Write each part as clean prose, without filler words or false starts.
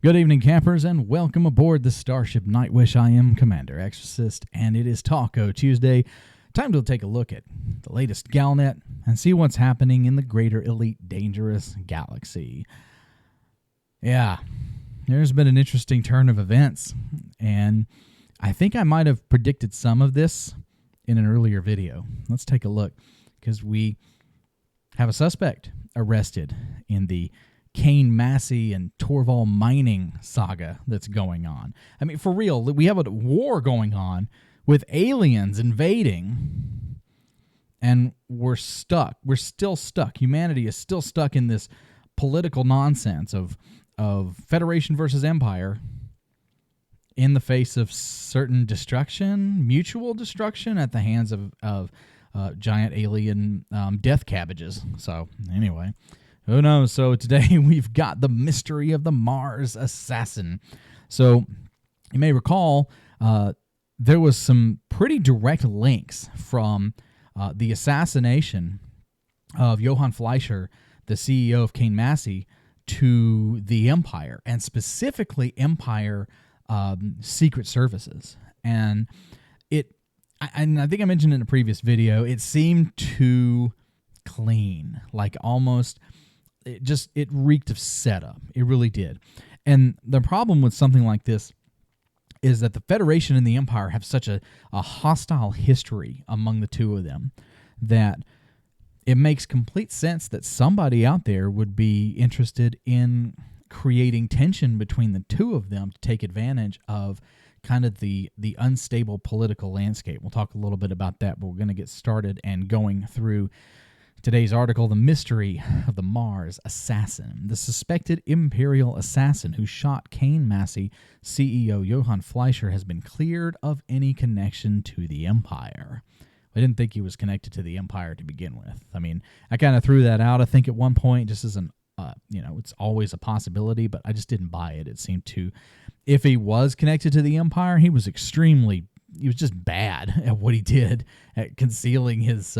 Good evening, campers, and welcome aboard the Starship Nightwish. I am Commander Exorcist, and it is Taco Tuesday. Time to take a look at the latest Galnet and see what's happening in the greater elite dangerous galaxy. Yeah, there's been an interesting turn of events, and I think I might have predicted some of this in an earlier video. Let's take a look, because we have a suspect arrested in the Caine-Massey and Torval mining saga that's going on. I mean, for real, we have a war going on with aliens invading, and we're stuck. We're still stuck. Humanity is still stuck in this political nonsense of Federation versus Empire in the face of certain destruction, mutual destruction at the hands of giant alien death cabbages. So, anyway, who knows? So today we've got the mystery of the Mars assassin. So you may recall there was some pretty direct links from the assassination of Johann Fleischer, the CEO of Caine-Massey, to the Empire, and specifically Empire Secret Services. And I think I mentioned in a previous video, it seemed too clean, like almost... It reeked of setup. It really did. And the problem with something like this is that the Federation and the Empire have such a hostile history among the two of them that it makes complete sense that somebody out there would be interested in creating tension between the two of them to take advantage of kind of the unstable political landscape. We'll talk a little bit about that, but we're going to get started and going through today's article, The Mystery of the Mars Assassin. The suspected Imperial assassin who shot Caine-Massey CEO Johann Fleischer has been cleared of any connection to the Empire. I didn't think he was connected to the Empire to begin with. I mean, I kind of threw that out, I think, at one point, just as an, it's always a possibility, but I just didn't buy it. It seemed to, if he was connected to the Empire, he was just bad at what he did at concealing his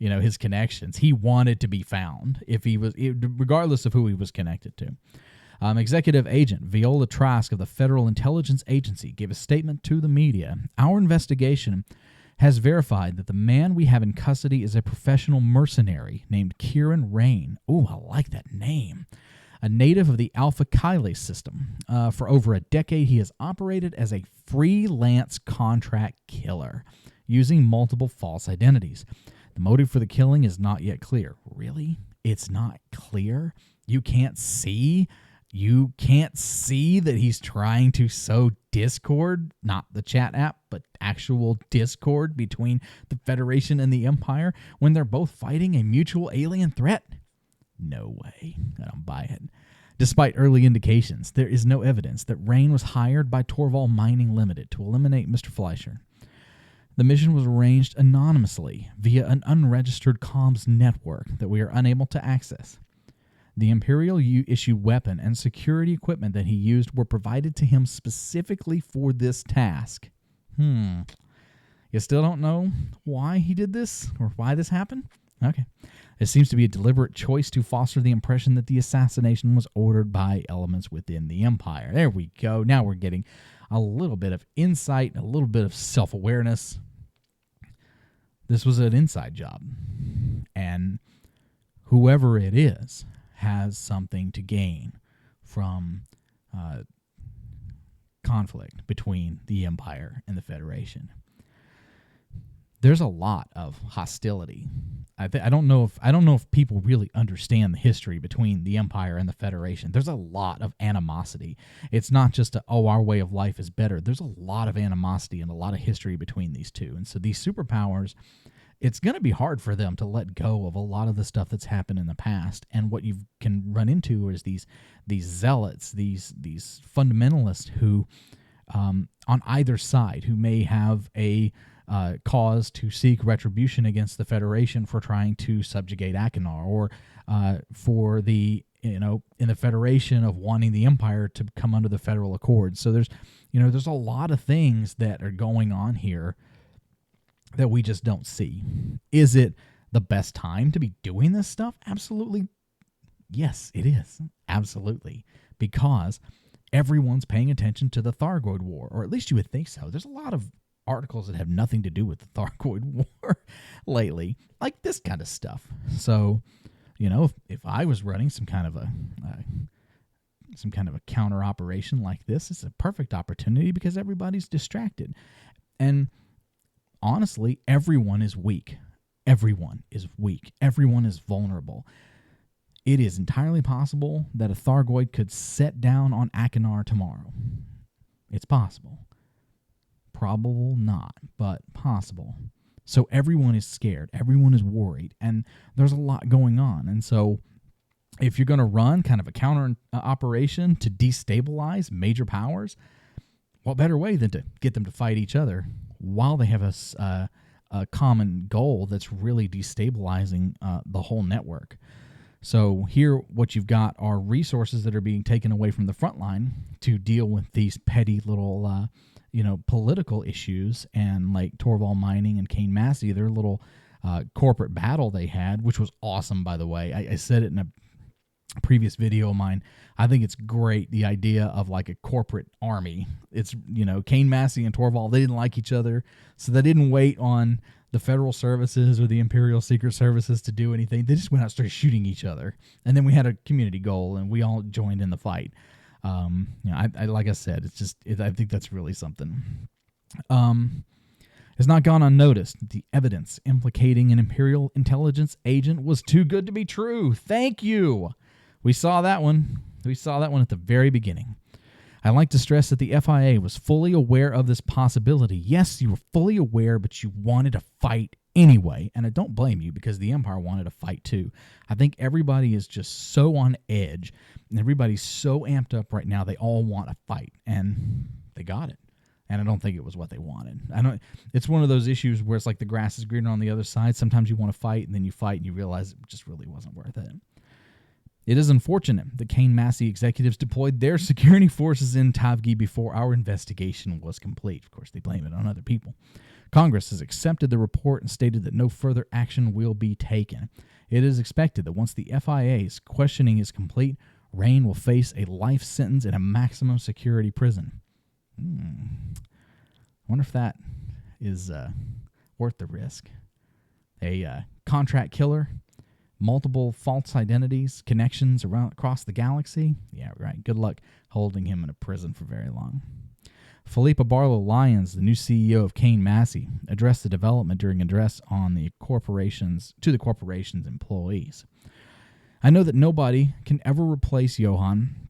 his connections. He wanted to be found regardless of who he was connected to. Executive Agent Viola Trask of the Federal Intelligence Agency gave a statement to the media. Our investigation has verified that the man we have in custody is a professional mercenary named Kieran Rayne. Ooh, I like that name. A native of the Alpha Caille system. For over a decade, he has operated as a freelance contract killer, using multiple false identities. The motive for the killing is not yet clear. Really? It's not clear? You can't see that he's trying to sow discord, not the chat app, but actual discord between the Federation and the Empire when they're both fighting a mutual alien threat? No way. I don't buy it. Despite early indications, there is no evidence that Rayne was hired by Torval Mining Limited to eliminate Mr. Fleischer. The mission was arranged anonymously via an unregistered comms network that we are unable to access. The Imperial-issued weapon and security equipment that he used were provided to him specifically for this task. You still don't know why he did this or why this happened? Okay. It seems to be a deliberate choice to foster the impression that the assassination was ordered by elements within the Empire. There we go. Now we're getting a little bit of insight, a little bit of self-awareness. This was an inside job, and whoever it is has something to gain from conflict between the Empire and the Federation. There's a lot of hostility. I don't know if people really understand the history between the Empire and the Federation. There's a lot of animosity. It's not just our way of life is better. There's a lot of animosity and a lot of history between these two. And so these superpowers, it's going to be hard for them to let go of a lot of the stuff that's happened in the past. And what you can run into is these zealots, these fundamentalists who, on either side, who may have a cause to seek retribution against the Federation for trying to subjugate Achenar, or for the in the Federation of wanting the Empire to come under the Federal Accord. So there's a lot of things that are going on here that we just don't see. Is it the best time to be doing this stuff? Absolutely. Yes, it is. Absolutely. Because everyone's paying attention to the Thargoid War, or at least you would think so. There's a lot of articles that have nothing to do with the Thargoid War lately, like this kind of stuff. So, if I was running some kind of a counter operation like this, it's a perfect opportunity because everybody's distracted. And honestly, everyone is weak. Everyone is weak. Everyone is vulnerable. It is entirely possible that a Thargoid could set down on Akinar tomorrow. It's possible. Probable not, but possible. So everyone is scared. Everyone is worried. And there's a lot going on. And so if you're going to run kind of a counter operation to destabilize major powers, what better way than to get them to fight each other while they have a common goal that's really destabilizing the whole network. So here what you've got are resources that are being taken away from the front line to deal with these petty little political issues, and like Torval Mining and Caine-Massey, their little corporate battle they had, which was awesome, by the way. I said it in a previous video of mine. I think it's great, the idea of like a corporate army. It's, Caine-Massey and Torval, they didn't like each other, so they didn't wait on the federal services or the Imperial Secret Services to do anything. They just went out and started shooting each other. And then we had a community goal, and we all joined in the fight. I like I said, I think that's really something. It's not gone unnoticed. The evidence implicating an Imperial intelligence agent was too good to be true. Thank you. We saw that one. At the very beginning. I like to stress that the FIA was fully aware of this possibility. Yes, you were fully aware, but you wanted to fight anyway. And I don't blame you, because the Empire wanted to fight too. I think everybody is just so on edge, and everybody's so amped up right now. They all want to fight, and they got it. And I don't think it was what they wanted. It's one of those issues where it's like the grass is greener on the other side. Sometimes you want to fight, and then you fight, and you realize it just really wasn't worth it. It is unfortunate that Caine-Massey executives deployed their security forces in Tavgi before our investigation was complete. Of course, they blame it on other people. Congress has accepted the report and stated that no further action will be taken. It is expected that once the FIA's questioning is complete, Rayne will face a life sentence in a maximum security prison. I wonder if that is worth the risk. A contract killer, multiple false identities, connections across the galaxy. Yeah, right. Good luck holding him in a prison for very long. Philippa Barlow-Lyons, the new CEO of Caine-Massey, addressed the development during an address on the corporation's employees. I know that nobody can ever replace Johann,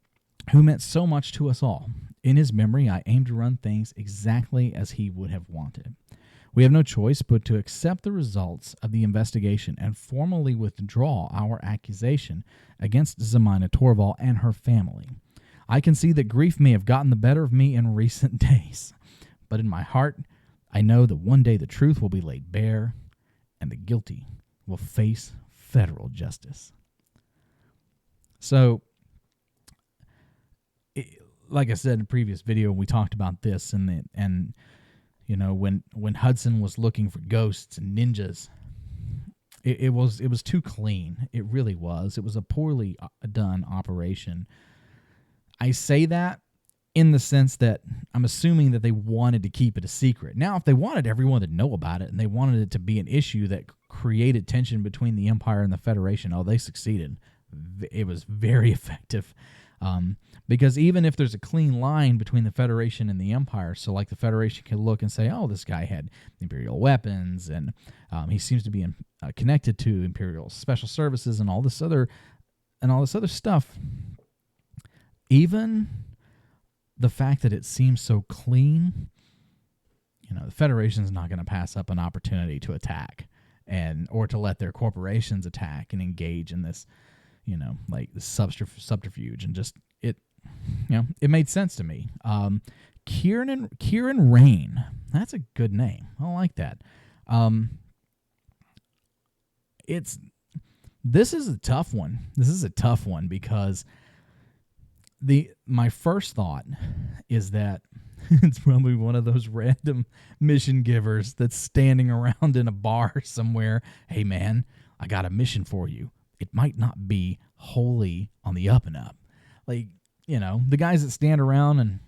who meant so much to us all. In his memory, I aim to run things exactly as he would have wanted. We have no choice but to accept the results of the investigation and formally withdraw our accusation against Zemina Torval and her family. I can see that grief may have gotten the better of me in recent days, but in my heart, I know that one day the truth will be laid bare and the guilty will face federal justice. So, like I said in a previous video, we talked about this, and when Hudson was looking for ghosts and ninjas, it was too clean. It really was. It was a poorly done operation. I say that in the sense that I'm assuming that they wanted to keep it a secret. Now, if they wanted everyone to know about it and they wanted it to be an issue that created tension between the Empire and the Federation, they succeeded. It was very effective. Because even if there's a clean line between the Federation and the Empire, so like the Federation can look and say, oh, this guy had Imperial weapons, and he seems to be connected to Imperial Special Services and all this other stuff. Even the fact that it seems so clean, the Federation's not going to pass up an opportunity to attack or to let their corporations attack and engage in this, like the subterfuge, and just it made sense to me. Kieran Rayne, that's a good name. I like that. This is a tough one. This is a tough one because my first thought is that it's probably one of those random mission givers that's standing around in a bar somewhere. Hey man, I got a mission for you. It might not be wholly on the up and up. Like, the guys that stand around and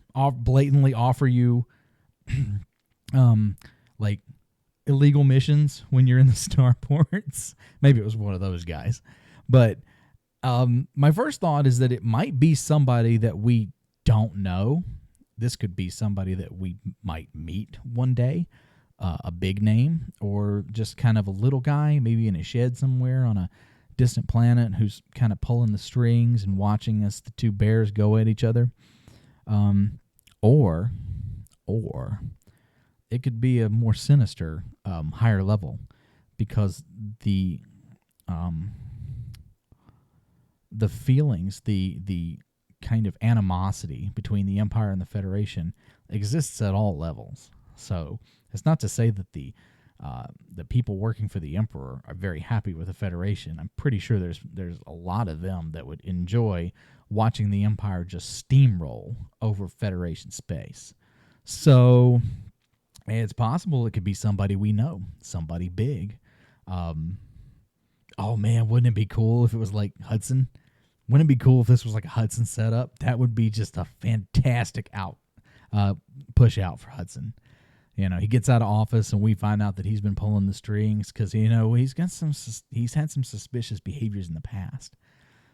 blatantly offer you like illegal missions when you're in the starports. Maybe it was one of those guys. But my first thought is that it might be somebody that we don't know. This could be somebody that we might meet one day, a big name, or just kind of a little guy, maybe in a shed somewhere on a distant planet who's kind of pulling the strings and watching us, the two bears, go at each other. Or it could be a more sinister, higher level, because the feelings, the kind of animosity between the Empire and the Federation exists at all levels. So it's not to say that the people working for the Emperor are very happy with the Federation. I'm pretty sure there's a lot of them that would enjoy watching the Empire just steamroll over Federation space. So it's possible it could be somebody we know, somebody big. Oh man, wouldn't it be cool if it was like Hudson? Wouldn't it be cool if this was like a Hudson setup? That would be just a fantastic push out for Hudson. He gets out of office and we find out that he's been pulling the strings because, he's had some suspicious behaviors in the past.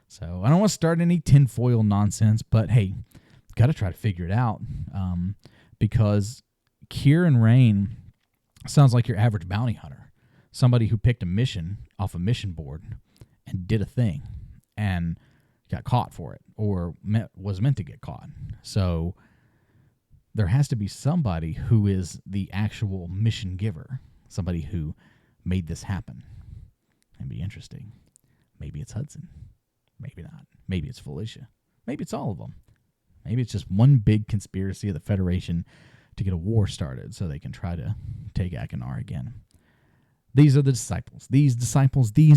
So I don't want to start any tinfoil nonsense, but hey, got to try to figure it out, because Kieran Rayne sounds like your average bounty hunter, somebody who picked a mission off a mission board and did a thing and got caught for it, or was meant to get caught. So there has to be somebody who is the actual mission giver, somebody who made this happen. It'd be interesting. Maybe it's Hudson. Maybe not. Maybe it's Felicia. Maybe it's all of them. Maybe it's just one big conspiracy of the Federation to get a war started so they can try to take Achenar again. These are the disciples. These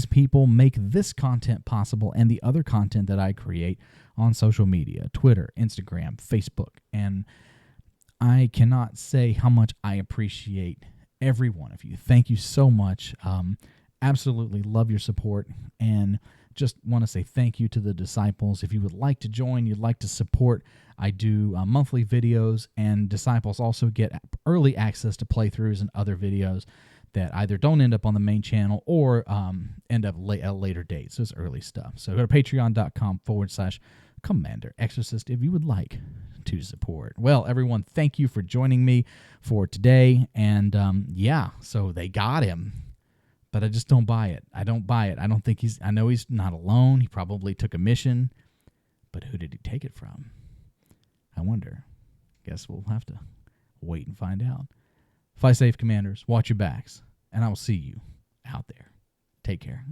people make this content possible and the other content that I create on social media, Twitter, Instagram, Facebook. And I cannot say how much I appreciate every one of you. Thank you so much. Absolutely love your support, and just want to say thank you to the disciples. If you would like to join, you'd like to support, I do monthly videos, and disciples also get early access to playthroughs and other videos that either don't end up on the main channel or end up at a later date. So it's early stuff. So go to patreon.com/Commander Exorcist if you would like to support. Well, everyone, thank you for joining me for today. And so they got him, but I just don't buy it. I don't buy it. I know he's not alone. He probably took a mission, but who did he take it from? I wonder. Guess we'll have to wait and find out. Fly safe, Commanders. Watch your backs, and I will see you out there. Take care.